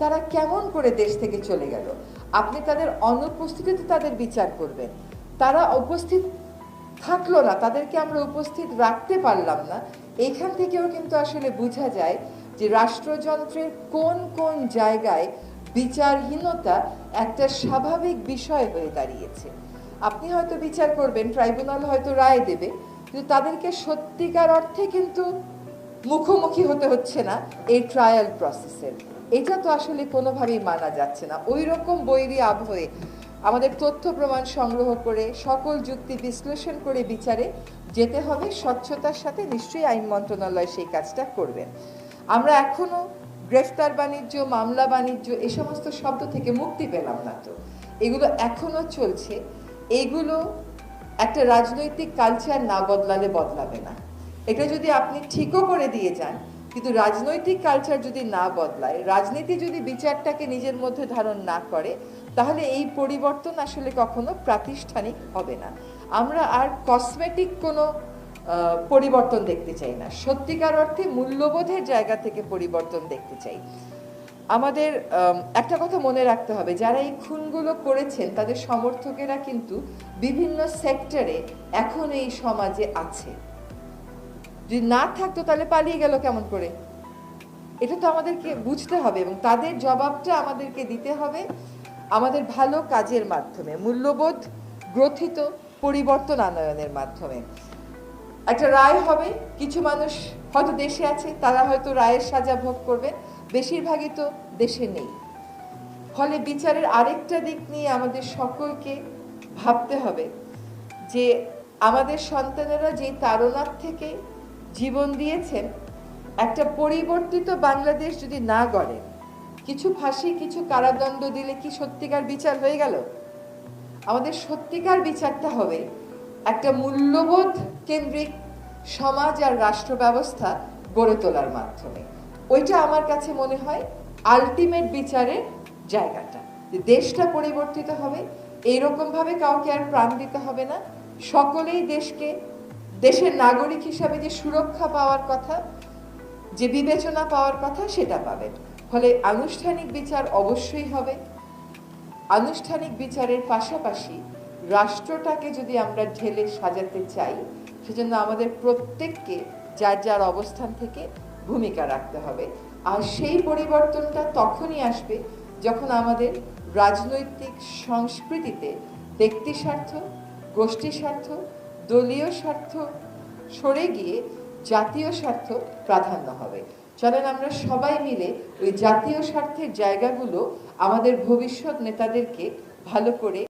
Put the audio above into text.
তারা কেমন করে দেশ থেকে চলে গেল। আপনি তাদের অনুপস্থিতিতে তাদের বিচার করবেন, তারা উপস্থিত থাকলো না, তাদেরকে আমরা উপস্থিত রাখতে পারলাম না। এখান থেকেও কিন্তু আসলে বোঝা যায় যে রাষ্ট্রযন্ত্রের কোন কোন জায়গায় বিচারহীনতা একটা স্বাভাবিক বিষয় হয়ে দাঁড়িয়েছে। আপনি হয়তো বিচার করবেন, ট্রাইব্যুনাল হয়তো রায় দেবে, কিন্তু তাদেরকে সত্যিকার অর্থে কিন্তু মুখোমুখি হতে হচ্ছে না এই ট্রায়াল প্রসেসের। এটা তো আসলে কোনোভাবেই মানা যাচ্ছে না। ওই রকম বৈরী আবহে আমাদের তথ্য প্রমাণ সংগ্রহ করে সকল যুক্তি বিশ্লেষণ করে বিচারে যেতে হবে স্বচ্ছতার সাথে। নিশ্চয়ই আইন মন্ত্রণালয় সেই কাজটা করবেন। আমরা এখনো গ্রেফতার বাণিজ্য, মামলা বাণিজ্য এই সমস্ত শব্দ থেকে মুক্তি পেলাম না। তো এগুলো এখনো চলছে। এইগুলো একটা রাজনৈতিক কালচার না বদলালে বদলাবে না। এটা যদি আপনি ঠিকও করে দিয়ে যান, কিন্তু রাজনৈতিক কালচার যদি না বদলায়, রাজনীতি যদি বিচারটাকে নিজের মধ্যে ধারণ না করে, তাহলে এই পরিবর্তন আসলে কখনো প্রাতিষ্ঠানিক হবে না। আমরা আর কসমেটিক কোনো পরিবর্তন দেখতে চাই না, সত্যিকার অর্থে মূল্যবোধের জায়গা থেকে পরিবর্তন দেখতে চাই। আমাদের একটা কথা মনে রাখতে হবে, যারা এই খুনগুলো করেছেন তাদের সমর্থকেরা কিন্তু বিভিন্ন সেক্টরে এখন এই সমাজে আছে। যদি না থাকতো তাহলে পালিয়ে গেল কেমন করে? এটা তো আমাদেরকে বুঝতে হবে এবং তাদের জবাবটা আমাদেরকে দিতে হবে আমাদের ভালো কাজের মাধ্যমে, মূল্যবোধ গ্রথিত পরিবর্তন আনয়নের মাধ্যমে। একটা রায় হবে, কিছু মানুষ হয়তো দেশে আছে, তারা হয়তো রায়ের সাজা ভোগ করবে, বেশিরভাগই তো দেশে নেই। ফলে বিচারের আরেকটা দিক নিয়ে আমাদের সকলকে ভাবতে হবে যে আমাদের সন্তানেরা যে তাড়নার থেকে জীবন দিয়েছেন, একটা পরিবর্তিত বাংলাদেশ যদি না গড়ে, কিছু ফাঁসি কিছু কারাদণ্ড দিলে কি সত্যিকার বিচার হয়ে গেল? আমাদের সত্যিকার বিচারটা হবে একটা মূল্যবোধ কেন্দ্রিক সমাজ আর রাষ্ট্র ব্যবস্থা গড়ে তোলার মাধ্যমে। ওইটা আমার কাছে মনে হয় আলটিমেট বিচারের জায়গাটা। যে দেশটা পরিবর্তিত হবে, এইরকম ভাবে কাউকে আর প্রাণ দিতে হবে না, সকলেই দেশকে দেশের নাগরিক হিসাবে যে সুরক্ষা পাওয়ার কথা, যে বিবেচনা পাওয়ার কথা, সেটা পাবেন। ফলে আনুষ্ঠানিক বিচার অবশ্যই হবে। আনুষ্ঠানিক বিচারের পাশাপাশি রাষ্ট্রটাকে যদি আমরা ঢেলে সাজাতে চাই, সেজন্য আমাদের প্রত্যেককে যার যার অবস্থান থেকে ভূমিকা রাখতে হবে। আর সেই পরিবর্তনটা তখনই আসবে যখন আমাদের রাজনৈতিক সংস্কৃতিতে ব্যক্তি স্বার্থ, গোষ্ঠী স্বার্থ, দলীয় স্বার্থ সরে গিয়ে জাতীয় স্বার্থ প্রাধান্য হবে। চলেন আমরা সবাই মিলে ওই জাতীয় স্বার্থের জায়গাগুলো আমাদের ভবিষ্যৎ নেতাদেরকে ভালো করে